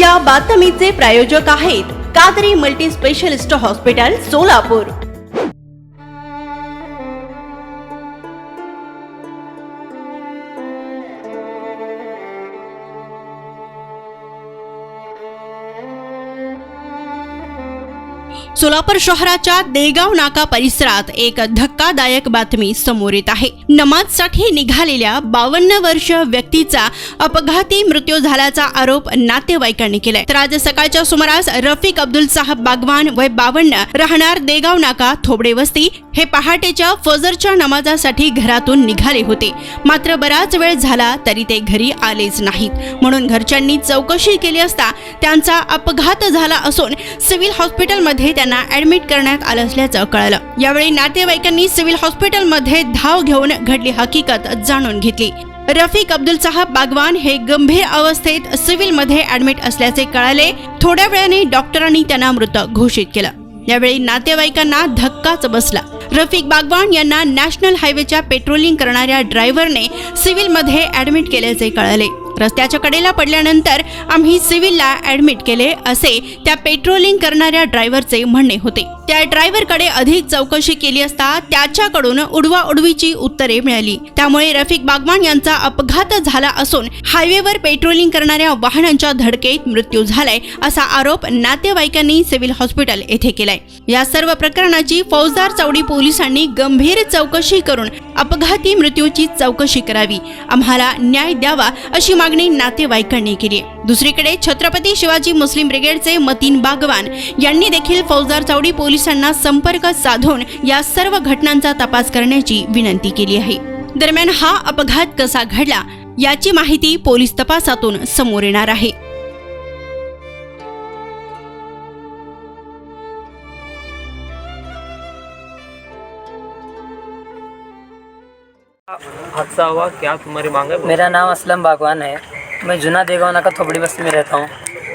या बातमीचे प्रायोजक आहेत Qadri multi specialist hospital Solapur. Solapur शहराच्या देगाव नाका परिसरात एक धक्कादायक बातमी समोर येत आहे। नमाजसाठी निघालेल्या 52 वर्षीय व्यक्तीचा अपघाती मृत्यू झाल्याचा आरोप नातेवाईकांनी केलाय। तर आज सकाळच्या सुमारास रफिक अब्दुल साहब बागवान वय 52 राहणार देगाव नाका थोबडे वस्ती हे पहाटेच्या फजरच्या नमाजासाठी घरातून निघाले होते, मात्र बराच वेळ झाला तरी ते घरी आलेच नाहीत। म्हणून घरच्यांनी चौकशी केली असता त्यांचा अपघात झाला असून सिव्हिल हॉस्पिटलमध्ये त्यांना ऍडमिट करण्यात आलं असल्याचं कळालं। यावेळी नातेवाईकांनी सिव्हिल हॉस्पिटलमध्ये धाव घेऊन घडली हकीकत जाणून घेतली। रफिक अब्दुल साहब बागवान हे गंभीर अवस्थेत सिव्हिलमध्ये ऍडमिट असल्याचे कळाले। थोड्या वेळाने डॉक्टरांनी त्यांना मृत घोषित केलं। यावेळी नातेवाईकांना धक्काच बसला। रफिक बागवान यांना नॅशनल हायवेच्या पेट्रोलिंग करणाऱ्या ड्रायव्हरने सिव्हिलमध्ये ऍडमिट केल्याचे कळाले। रस्त्याच्या कडेला पडल्यानंतर आम्ही सिव्हिलला ऍडमिट केले असे त्या पेट्रोलिंग करणाऱ्या ड्रायव्हरचे म्हणणे होते। त्या ड्रायव्हरकडे अधिक चौकशी केली असता त्याच्याकडून उडवाउडवीची उत्तरे मिळाली। त्यामुळे रफिक बागवान यांचा अपघात झाला असून हायवेवर पेट्रोलिंग करणाऱ्या वाहनांच्या धडकेत मृत्यू झालाय असा आरोप नातेवाईकांनी सिव्हिल हॉस्पिटल येथे केलाय। या सर्व प्रकरणाची फौजदार चौडी पोलिसांनी गंभीर चौकशी करून अपघाती मृत्यूची चौकशी करावी, आम्हाला न्याय द्यावा अशी मागणी नातेवाईकांनी केली। दुसरीकडे छत्रपती शिवाजी मुस्लिम ब्रिगेडचे मतीन बागवान यांनी देखील फौजदार चौडी पोलिसांना संपर्क साधून या सर्व घटनांचा तपास करण्याची विनंती केली आहे। दरम्यान हा अपघात कसा घडला याची माहिती पोलीस तपासातून समोर येणार आहे। हादसा हुआ, क्या तुम्हारी मांग है? मेरा नाम असलम बागवान है। मैं जुना देगाव नाका थोबड़ी बस्ती में रहता हूँ।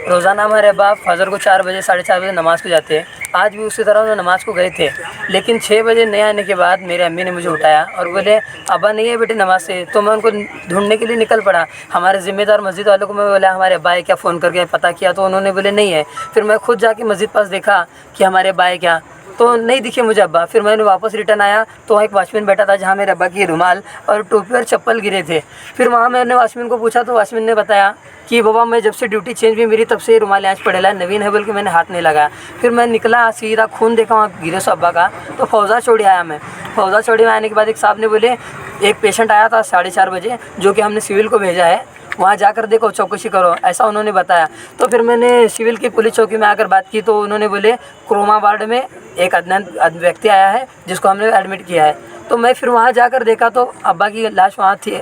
रोज़ाना हमारे बाप फजर को 4 बजे 4:30 बजे नमाज़ को जाते हैं। आज भी उसी तरह नमाज़ को गए थे, लेकिन 6 बजे नहीं आने के बाद मेरी अम्मी ने मुझे उठाया और बोले अब्बा नहीं है बेटे नमाज से। तो मैं उनको ढूंढने के लिए निकल पड़ा। हमारे ज़िम्मेदार मस्जिद वालों को मैं बोला हमारे अब्बा है क्या, फ़ोन करके पता किया तो उन्होंने बोले नहीं है। फिर मैं खुद जाके मस्जिद पास देखा कि हमारे अब्बा है क्या, तो नहीं दिखे मुझे अब्बा। फिर मैंने वापस रिटर्न आया तो वहाँ एक वॉचमैन बैठा था जहाँ मेरे अब्बा की रुमाल और टोपी और चप्पल गिरे थे। फिर वहाँ मैंने वॉचमैन को पूछा तो वॉचमैन ने बताया कि बाबा मैं जब से ड्यूटी चेंज हुई मेरी तब से रुमाल आज पड़ेला है, नवीन है बोल के मैंने हाथ नहीं लगाया। फिर मैं निकला सीधा खून देखा वहाँ गिरे सो अब्बा का, तो फौजा छोड़ी आया मैं। फौजा छोड़ी में आने के बाद एक साहब ने बोले एक पेशेंट आया था 4:30 बजे जो कि हमने सिविल को भेजा है, वहाँ जाकर देखो चौकसी करो, ऐसा उन्होंने बताया। तो फिर मैंने सिविल की पुलिस चौकी में आकर बात की तो उन्होंने बोले क्रोमा वार्ड में एक अज्ञात व्यक्ति आया है जिसको हमने एडमिट किया है। तो मैं फिर वहाँ जाकर देखा तो अब्बा की लाश वहाँ थी,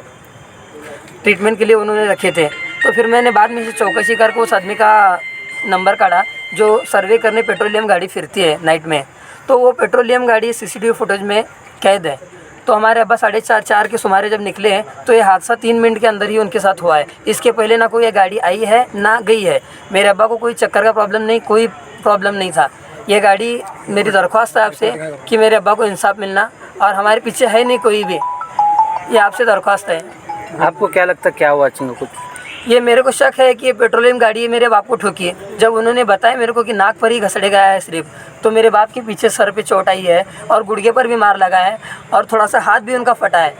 ट्रीटमेंट के लिए उन्होंने रखे थे। तो फिर मैंने बाद में से चौकसी करके उस आदमी का नंबर काढ़ा जो सर्वे करने पेट्रोलियम गाड़ी फिरती है नाइट में, तो वो पेट्रोलियम गाड़ी CCTV फुटेज में कैद है। तो हमारे अब्बा 4:30 के सुमारे जब निकले तो ये हादसा 3 मिनट के अंदर ही उनके साथ हुआ है। इसके पहले ना कोई गाड़ी आई है ना गई है। मेरे अब्बा को कोई चक्कर का प्रॉब्लम नहीं, कोई प्रॉब्लम नहीं था। ये गाड़ी मेरी दरख्वास्त है आपसे कि मेरे अब्बा को इंसाफ मिलना, और हमारे पीछे है नहीं कोई भी, ये आपसे दरख्वास्त है। आपको क्या लगता क्या हुआ अचानक कुछ? ये मेरे को शक है कि ये पेट्रोलियम गाड़ी है मेरे बाप को ठोकी है। जब उन्होंने बताया मेरे को कि नाक पर ही घसड़े गया है सिर्फ, तो मेरे बाप के पीछे सर पे चोट आई है और गुड़गे पर भी मार लगा है और थोड़ा सा हाथ भी उनका फटा है।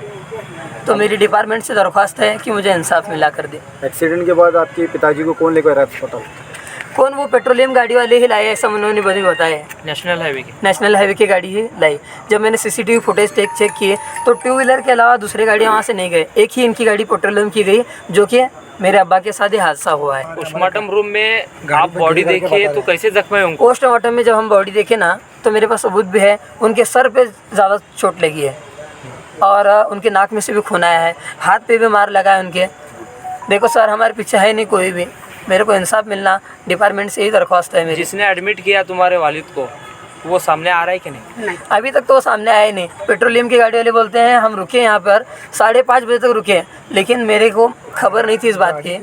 तो मेरी डिपार्टमेंट से दरख्वास्त है कि मुझे इंसाफ मिला कर दे। एक्सीडेंट के बाद आपके पिताजी को कौन लेकर आया अस्पताल? कौन, वो पेट्रोलियम गाड़ी वाले ही लाए ऐसा उन्होंने मुझे बताया। नेशनल हाईवे की गाड़ी ही लाई। जब मैंने CCTV फुटेज चेक किए तो 2 व्हीलर के अलावा दूसरी गाड़ियाँ वहाँ से नहीं गए, एक ही इनकी गाड़ी पेट्रोलियम की गई जो कि मेरे अब्बा के साथ ही हादसा हुआ है। पोस्टमार्टम रूम में आप बॉडी देखे तो कैसे जख्म है? पोस्टमार्टम में जब हम बॉडी देखे ना तो मेरे पास सबूत भी है, उनके सर पे ज़्यादा चोट लगी है और उनके नाक में से भी खून आया है, हाथ पे भी मार लगा है उनके। देखो सर हमारे पीछे है नहीं कोई भी, मेरे को इंसाफ मिलना डिपार्टमेंट से ही दरख्वास्त है मेरी। जिसने एडमिट किया तुम्हारे वालिद को वो सामने आ रहा है कि नहीं? अभी तक तो वो सामने आया ही नहीं। पेट्रोलियम की गाड़ी वाले बोलते हैं हम रुके यहाँ पर 5:30 बजे तक रुके, लेकिन मेरे को खबर नहीं थी इस बात की।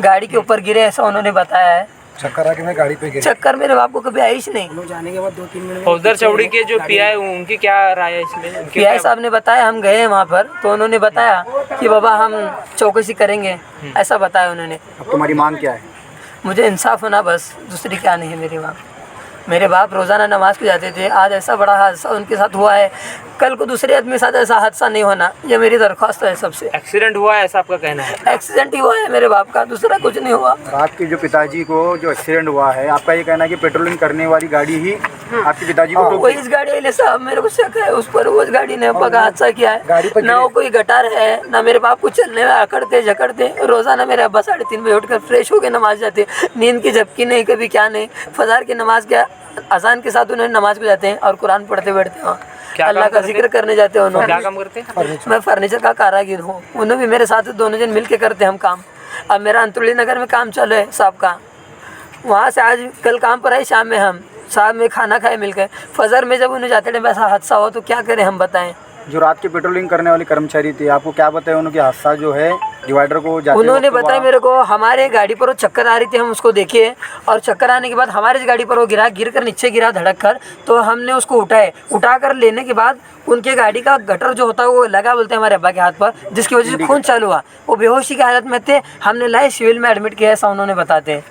गाड़ी के ऊपर गिरे ऐसा उन्होंने बताया है। चक्कर आके मैं गाड़ी पे गिरा। चक्कर मेरे बाप को कभी आई ही नहीं। लोग जाने के बाद 2-3 मिनट फौजदार चौड़ी के जो PI उनकी क्या राय है इसमें? PI साहब ने बताया, हम गए वहाँ पर तो उन्होंने बताया कि बाबा हम चौकसी करेंगे, ऐसा बताया उन्होंने। अब तुम्हारी मांग क्या है? मुझे इंसाफ होना बस, दूसरी क्या नहीं है मेरी वहाँ। मेरे बाप रोज़ाना नमाज को जाते थे, आज ऐसा बड़ा हादसा उनके साथ हुआ है, कल को दूसरे आदमी के साथ ऐसा हादसा नहीं होना, ये मेरी दरख्वास्त है सबसे। एक्सीडेंट हुआ है ऐसा आपका कहना है? एक्सीडेंट ही हुआ है मेरे बाप का, दूसरा कुछ नहीं हुआ। रात के जो पिताजी को जो एक्सीडेंट हुआ है, आपका ये कहना है कि पेट्रोलिंग करने वाली गाड़ी ही आपके पिताजी को वही इस गाड़ी वाले साहब, मेरे को शक है उस पर, वो इस गाड़ी ने पका हादसा किया गाड़ी पर है। ना वो कोई गटार है, ना मेरे बाप को चलने में अकड़ते झकड़ते। रोज़ाना मेरे अब्बा 3:30 बजे उठकर फ्रेश होकर नमाज जाते, नींद की झपकी नहीं, कभी क्या नहीं। फजर की नमाज क्या अजान के साथ उन्होंने नमाज को जाते हैं और कुरान पढ़ते बैठते हैं, अल्लाह का जिक्र करने जाते हैं। क्या उन्होंने काम करते हैं? मैं फर्नीचर का कारागिर हूँ, उन्होंने भी मेरे साथ दोनों जन मिल के करते हम काम। अब मेरा अंतुली नगर में काम चालू है साहब का, वहाँ से आज कल काम पर आए, शाम में हम साहब में खाना खाए मिल के। फजर में जब उन्हें जाते टाइम ऐसा हादसा हो तो क्या करें हम, बताएं। जो रात के पेट्रोलिंग करने वाले कर्मचारी थे, आपको क्या बताया उन्होंने कि हादसा जो है डिवाइडर को जाते उन्होंने वक्त बताया मेरे को, हमारे गाड़ी पर वो चक्कर आ रही थी, हम उसको देखे और चक्कर आने के बाद हमारे गाड़ी पर वो गिर कर नीचे गिरा धड़क कर, तो हमने उसको उठा कर लेने के बाद उनके गाड़ी का गटर जो होता है वो लगा, बोलते हैं हमारे अब्बा के हाथ पर, जिसकी वजह से खून चालू हुआ। वो बेहोशी की हालत में थे, हमने लाए सिविल में एडमिट किया, ऐसा उन्होंने बताते हैं।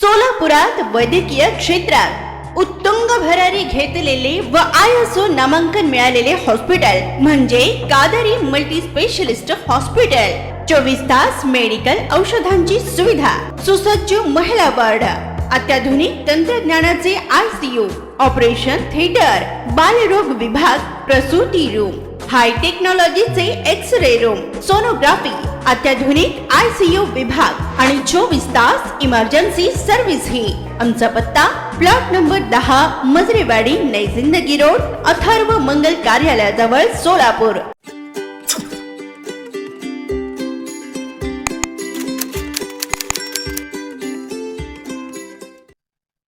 सोलापुरात वैद्यकीय क्षेत्रात उत्तुंग भरारी घेतलेले व ISO नामांकन मिळालेले हॉस्पिटल म्हणजे कादरी मल्टी स्पेशलिस्ट हॉस्पिटल। 24 तास मेडिकल औषधांची सुविधा, सुसज्ज महिला वार्ड, अत्याधुनिक तंत्रज्ञानाचे ICU, ऑपरेशन थिएटर, बालरोग विभाग, प्रसूती रूम, हाय टेक्नॉलॉजीचे एक्स-रे रूम, सोनोग्राफी, अत्याधुनिक ICU विभाग आणि 24 तास इमर्जन्सी सर्व्हिस ही। आमचा पत्ता प्लॉट नंबर 10 मजरेवाडी, नई जिंदगी रोड, अथर्व मंगल कार्यालयाजवळ, सोलापूर।